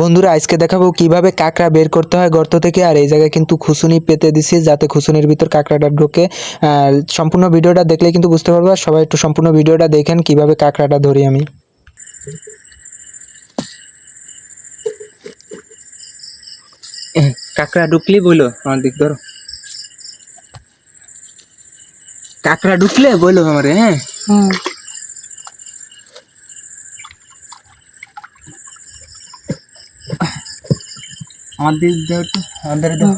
বন্ধুরা আজকে দেখাবো কিভাবে কাঁকড়া বের করতে হয় গর্ত থেকে। আর এই জায়গায় কিন্তু খুসুনি পেতে দিছি যাতে খুসুনির ভিতর কাঁকড়াটা ঢোকে। সম্পূর্ণ ভিডিওটা দেখলে কিন্তু বুঝতে পারবো। আর সবাই একটু সম্পূর্ণ ভিডিওটা দেখেন কিভাবে কাঁকড়াটা ধরি আমি। কাঁকড়া ঢুকলে বলো আমার দিক ধরো, কাঁকড়া ঢুকলে বলো আমারে। হ্যাঁ আমার দিক ধর তো, আমাদের দাও।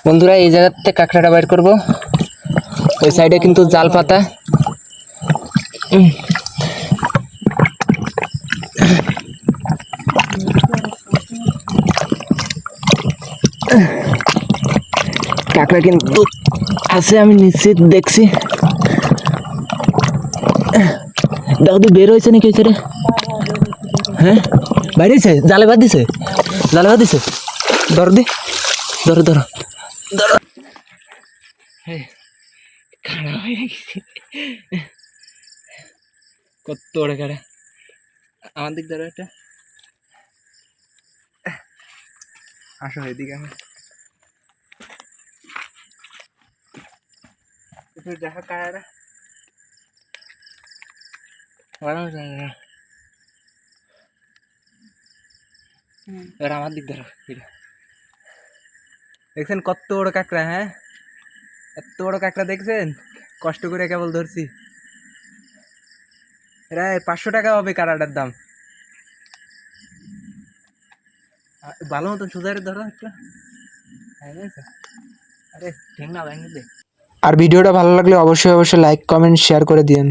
বন্ধুরা এই জায়গাতে কাঁকড়াটা বের করবো। ওই সাইডে কিন্তু জাল পাতা। কাঁকড়া কিন্তু আছে, আমি নিশ্চিত দেখছি। দাদু বের হয়েছে নাকি রে? হ্যাঁ বাইরেছে, জালে বাদ দিছে, জালে বাদ দিছে। ধর দি, ধরো ধরো ধরো। খাড়া হয়ে গেছে, কত বড় খাড়া। আমার দিক ধরো একটা, আসো এদিকে। আমি দেখা কাড়াটা এবার আমার দিক ধরো। দেখছেন কত বড় কাঁকড়া? হ্যাঁ এত বড় কাঁকড়া দেখছেন? কষ্ট করে কেবল ধরছি। প্রায় 500 টাকা হবে কাঁকড়াটার দাম। ভালো মতন সোজারে ধরো একটা। আরে ঠিক না ভেঙে দে। আর ভিডিওটা ভালো লাগলে অবশ্যই লাইক কমেন্ট শেয়ার করে দিন।